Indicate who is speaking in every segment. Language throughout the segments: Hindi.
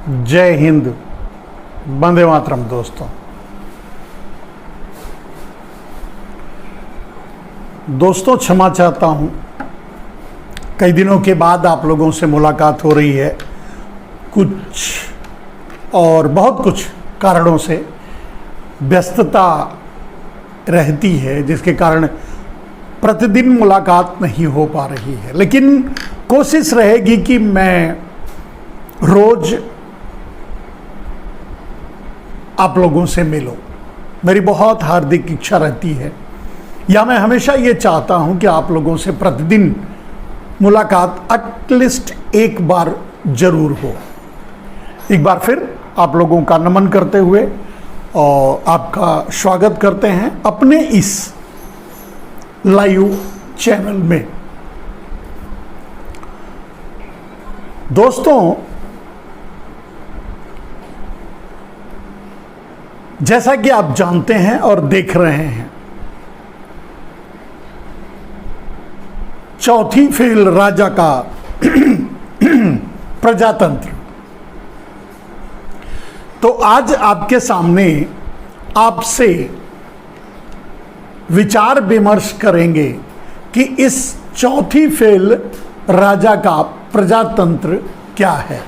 Speaker 1: जय हिंद, वंदे मातरम। दोस्तों क्षमा चाहता हूँ, कई दिनों के बाद आप लोगों से मुलाकात हो रही है। कुछ और बहुत कुछ कारणों से व्यस्तता रहती है, जिसके कारण प्रतिदिन मुलाकात नहीं हो पा रही है, लेकिन कोशिश रहेगी कि मैं रोज आप लोगों से मिलूं। मेरी बहुत हार्दिक इच्छा रहती है, या मैं हमेशा ये चाहता हूं कि आप लोगों से प्रतिदिन मुलाकात एटलीस्ट एक बार जरूर हो। एक बार फिर आप लोगों का नमन करते हुए और आपका स्वागत करते हैं अपने इस लाइव चैनल में। दोस्तों, जैसा कि आप जानते हैं और देख रहे हैं, चौथी फेल राजा का प्रजातंत्र। तो आज आपके सामने आपसे विचार विमर्श करेंगे कि इस चौथी फेल राजा का प्रजातंत्र क्या है।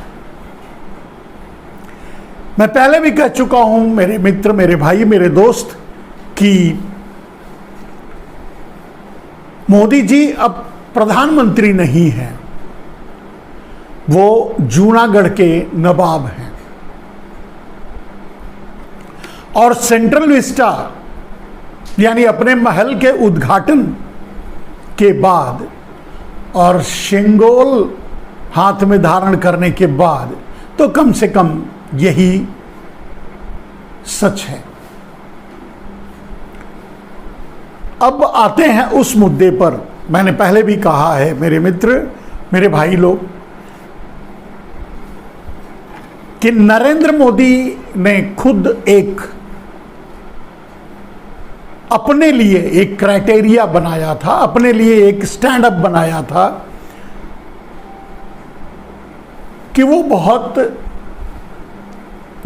Speaker 1: मैं पहले भी कह चुका हूं, मेरे मित्र, मेरे भाई, मेरे दोस्त, कि मोदी जी अब प्रधानमंत्री नहीं हैं, वो जूनागढ़ के नवाब हैं। और सेंट्रल विस्टा यानी अपने महल के उद्घाटन के बाद और शेंगोल हाथ में धारण करने के बाद तो कम से कम यही सच है। अब आते हैं उस मुद्दे पर। मैंने पहले भी कहा है, मेरे मित्र, मेरे भाई लोग, कि नरेंद्र मोदी ने खुद एक अपने लिए एक क्राइटेरिया बनाया था, अपने लिए एक स्टैंड अप बनाया था कि वो बहुत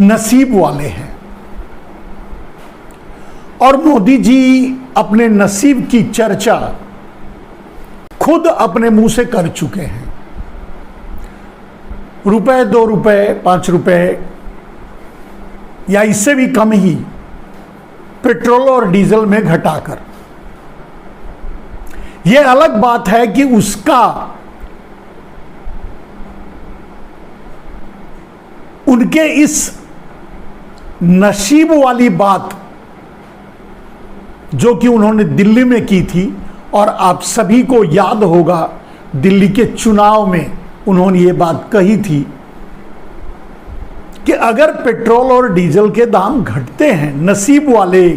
Speaker 1: नसीब वाले हैं। और मोदी जी अपने नसीब की चर्चा खुद अपने मुंह से कर चुके हैं। रुपए, 2 रुपए, 5 रुपए या इससे भी कम ही पेट्रोल और डीजल में घटाकर। यह अलग बात है कि उसका उनके इस नसीब वाली बात जो कि उन्होंने दिल्ली में की थी, और आप सभी को याद होगा दिल्ली के चुनाव में उन्होंने ये बात कही थी कि अगर पेट्रोल और डीजल के दाम घटते हैं नसीब वाले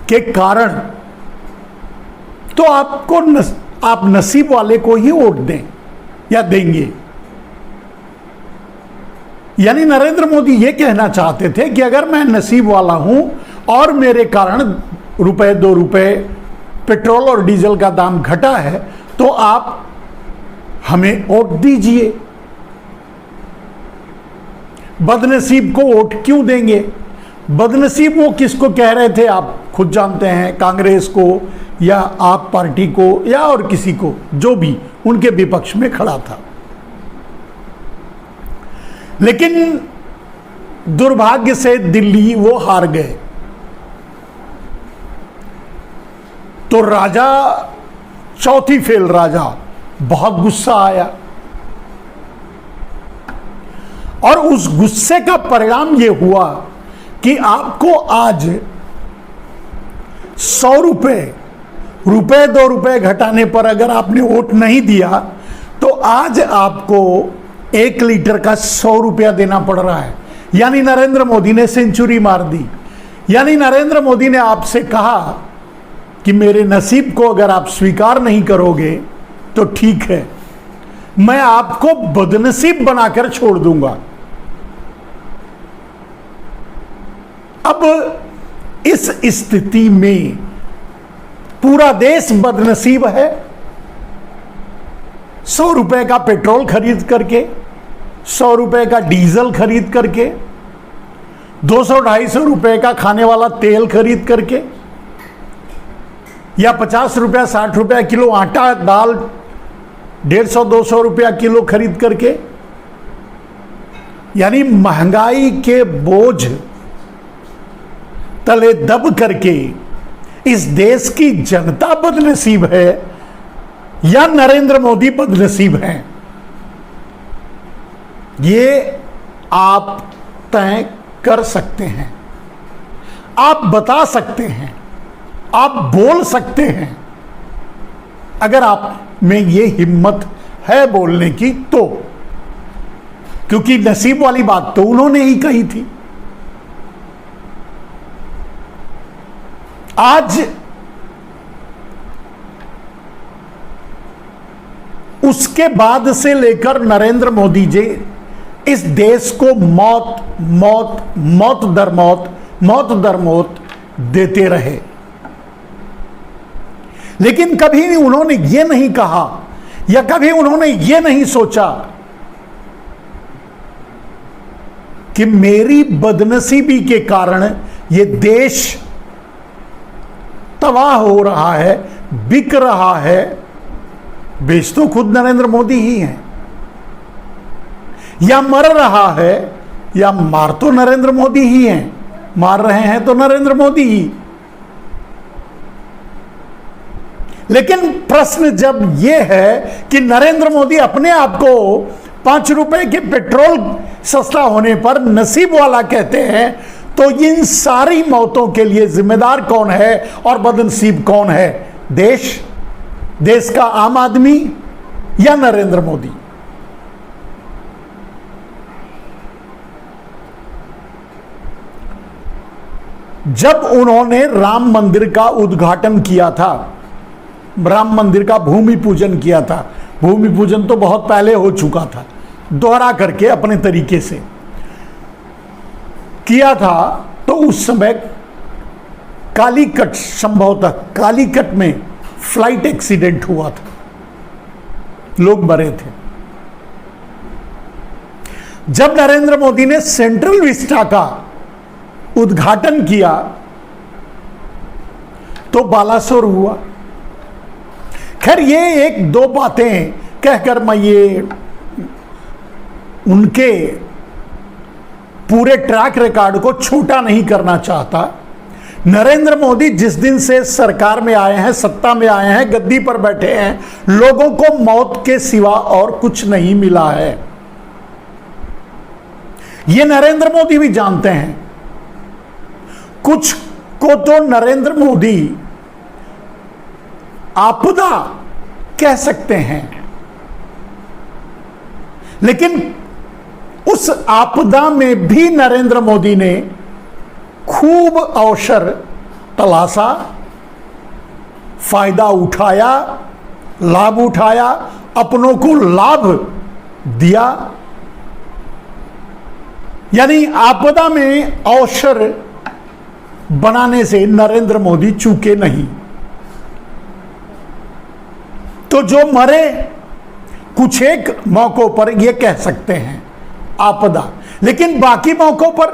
Speaker 1: के कारण, तो आप नसीब वाले को ही वोट दें या देंगे। यानी नरेंद्र मोदी ये कहना चाहते थे कि अगर मैं नसीब वाला हूं और मेरे कारण रुपए, 2 रुपए पेट्रोल और डीजल का दाम घटा है, तो आप हमें वोट दीजिए। बदनसीब को वोट क्यों देंगे? बदनसीब वो किसको कह रहे थे आप खुद जानते हैं, कांग्रेस को या आप पार्टी को या और किसी को, जो भी उनके विपक्ष में खड़ा था। लेकिन दुर्भाग्य से दिल्ली वो हार गए। तो राजा, चौथी फेल राजा, बहुत गुस्सा आया। और उस गुस्से का परिणाम यह हुआ कि आपको आज 100 रुपए, 2 रुपए घटाने पर अगर आपने वोट नहीं दिया, तो आज आपको 1 लीटर का 100 रुपया देना पड़ रहा है। यानी नरेंद्र मोदी ने सेंचुरी मार दी। यानी नरेंद्र मोदी ने आपसे कहा कि मेरे नसीब को अगर आप स्वीकार नहीं करोगे तो ठीक है, मैं आपको बदनसीब बनाकर छोड़ दूंगा। अब इस स्थिति में पूरा देश बदनसीब है। 100 रुपए का पेट्रोल खरीद करके 100 रुपए का डीजल खरीद करके, 200-250 रुपए का खाने वाला तेल खरीद करके, या 50 रुपया 60 रुपया किलो आटा, दाल 150-200 रुपया किलो खरीद करके, यानी महंगाई के बोझ तले दब करके इस देश की जनता बदनसीब है या नरेंद्र मोदी बदनसीब हैं, ये आप तय कर सकते हैं, आप बता सकते हैं, आप बोल सकते हैं, अगर आप में ये हिम्मत है बोलने की तो। क्योंकि नसीब वाली बात तो उन्होंने ही कही थी। आज उसके बाद से लेकर नरेंद्र मोदी जी इस देश को मौत मौत मौत दर मौत मौत दर मौत देते रहे, लेकिन कभी उन्होंने ये नहीं कहा या कभी उन्होंने ये नहीं सोचा कि मेरी बदनसीबी के कारण ये देश तबाह हो रहा है, बिक रहा है। बेच तो खुद नरेंद्र मोदी ही हैं, या मर रहा है या मार तो नरेंद्र मोदी ही हैं, मार रहे हैं तो नरेंद्र मोदी ही। लेकिन प्रश्न जब यह है कि नरेंद्र मोदी अपने आप को 5 रुपए के पेट्रोल सस्ता होने पर नसीब वाला कहते हैं, तो इन सारी मौतों के लिए जिम्मेदार कौन है और बदनसीब कौन है? देश का आम आदमी या नरेंद्र मोदी? जब उन्होंने राम मंदिर का उद्घाटन किया था, राम मंदिर का भूमि पूजन किया था, भूमि पूजन तो बहुत पहले हो चुका था, दोहरा करके अपने तरीके से किया था, तो उस समय कालीकट, संभवतः कालीकट में फ्लाइट एक्सीडेंट हुआ था, लोग मरे थे। जब नरेंद्र मोदी ने सेंट्रल विस्टा का उद्घाटन किया तो बालासोर हुआ। खैर, ये एक दो बातें कहकर मैं ये उनके पूरे ट्रैक रिकॉर्ड को छोटा नहीं करना चाहता। नरेंद्र मोदी जिस दिन से सरकार में आए हैं, सत्ता में आए हैं, गद्दी पर बैठे हैं, लोगों को मौत के सिवा और कुछ नहीं मिला है। ये नरेंद्र मोदी भी जानते हैं। कुछ को तो नरेंद्र मोदी आपदा कह सकते हैं, लेकिन उस आपदा में भी नरेंद्र मोदी ने खूब अवसर तलाशा, फायदा उठाया, लाभ उठाया, अपनों को लाभ दिया। यानी आपदा में अवसर बनाने से नरेंद्र मोदी चूके नहीं। तो जो मरे, कुछ एक मौकों पर यह कह सकते हैं आपदा, लेकिन बाकी मौकों पर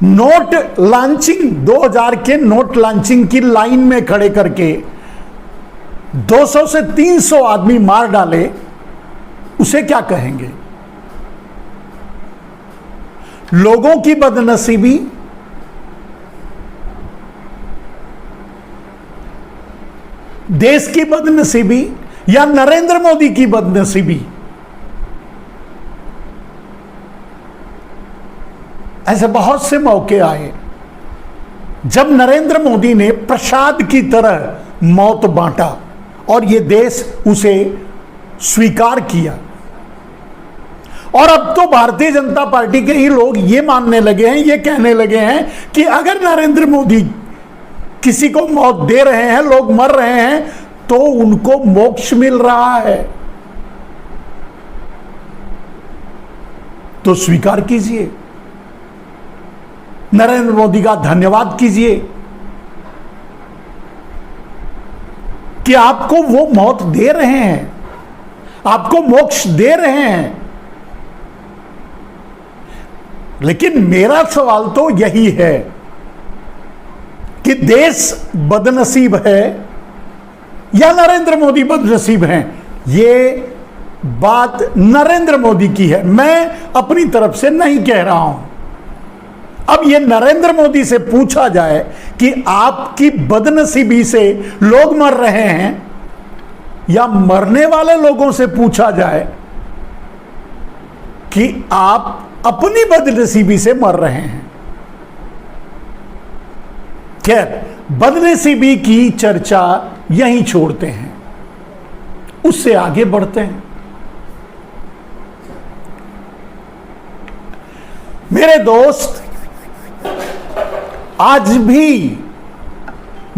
Speaker 1: नोट लॉन्चिंग, 2000 के नोट लॉन्चिंग की लाइन में खड़े करके 200 से 300 आदमी मार डाले, उसे क्या कहेंगे? लोगों की बदनसीबी, देश की बदनसीबी या नरेंद्र मोदी की बदनसीबी? ऐसे बहुत से मौके आए जब नरेंद्र मोदी ने प्रसाद की तरह मौत बांटा और यह देश उसे स्वीकार किया। और अब तो भारतीय जनता पार्टी के ही लोग ये मानने लगे हैं, ये कहने लगे हैं कि अगर नरेंद्र मोदी किसी को मौत दे रहे हैं, लोग मर रहे हैं, तो उनको मोक्ष मिल रहा है। तो स्वीकार कीजिए, नरेंद्र मोदी का धन्यवाद कीजिए कि आपको वो मौत दे रहे हैं। आपको मोक्ष दे रहे हैं। लेकिन मेरा सवाल तो यही है कि देश बदनसीब है या नरेंद्र मोदी बदनसीब हैं। ये बात नरेंद्र मोदी की है, मैं अपनी तरफ से नहीं कह रहा हूं। अब ये नरेंद्र मोदी से पूछा जाए कि आपकी बदनसीबी से लोग मर रहे हैं, या मरने वाले लोगों से पूछा जाए कि आप अपनी बदनसीबी से मर रहे हैं। खैर, बदनसीबी की चर्चा यहीं छोड़ते हैं, उससे आगे बढ़ते हैं। मेरे दोस्त, आज भी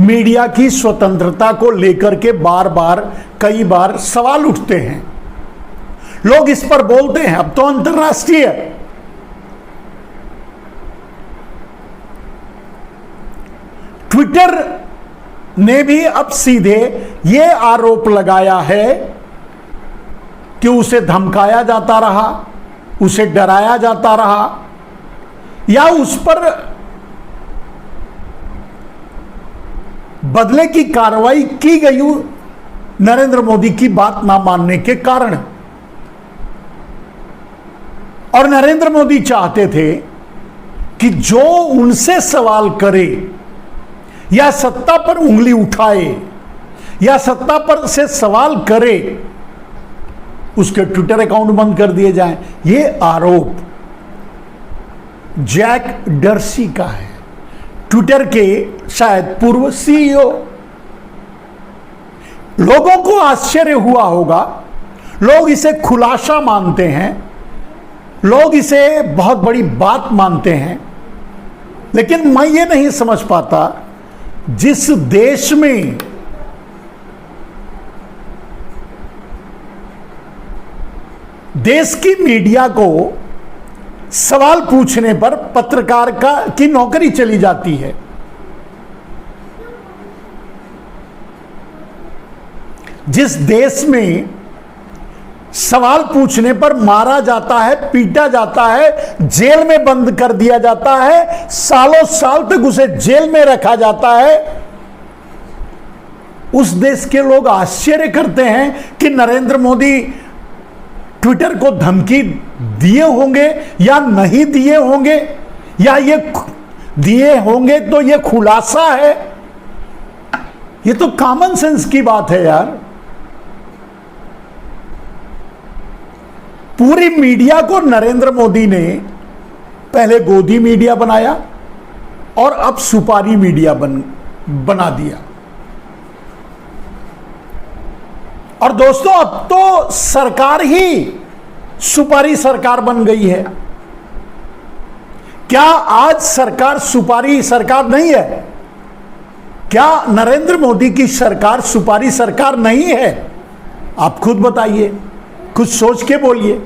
Speaker 1: मीडिया की स्वतंत्रता को लेकर के बार बार कई बार सवाल उठते हैं। लोग इस पर बोलते हैं, अब तो अंतर्राष्ट्रीय ट्विटर ने भी अब सीधे यह आरोप लगाया है कि उसे धमकाया जाता रहा, उसे डराया जाता रहा, या उस पर बदले की कार्रवाई की गई नरेंद्र मोदी की बात ना मानने के कारण। और नरेंद्र मोदी चाहते थे कि जो उनसे सवाल करे या सत्ता पर उंगली उठाए या सत्ता पर से सवाल करे, उसके ट्विटर अकाउंट बंद कर दिए जाएं। यह आरोप जैक डर्सी का है, ट्विटर के शायद पूर्व सीईओ। लोगों को आश्चर्य हुआ होगा, लोग इसे खुलासा मानते हैं, लोग इसे बहुत बड़ी बात मानते हैं, लेकिन मैं ये नहीं समझ पाता, जिस देश में देश की मीडिया को सवाल पूछने पर पत्रकार की नौकरी चली जाती है, जिस देश में सवाल पूछने पर मारा जाता है, पीटा जाता है, जेल में बंद कर दिया जाता है, सालों साल तक उसे जेल में रखा जाता है, उस देश के लोग आश्चर्य करते हैं कि नरेंद्र मोदी ट्विटर को धमकी दिए होंगे या नहीं दिए होंगे, या ये दिए होंगे तो ये खुलासा है। ये तो कॉमन सेंस की बात है यार। पूरी मीडिया को नरेंद्र मोदी ने पहले गोदी मीडिया बनाया और अब सुपारी मीडिया बना दिया। और दोस्तों, अब तो सरकार ही सुपारी सरकार बन गई है। क्या आज सरकार सुपारी सरकार नहीं है? क्या नरेंद्र मोदी की सरकार सुपारी सरकार नहीं है? आप खुद बताइए, कुछ सोच के बोलिए।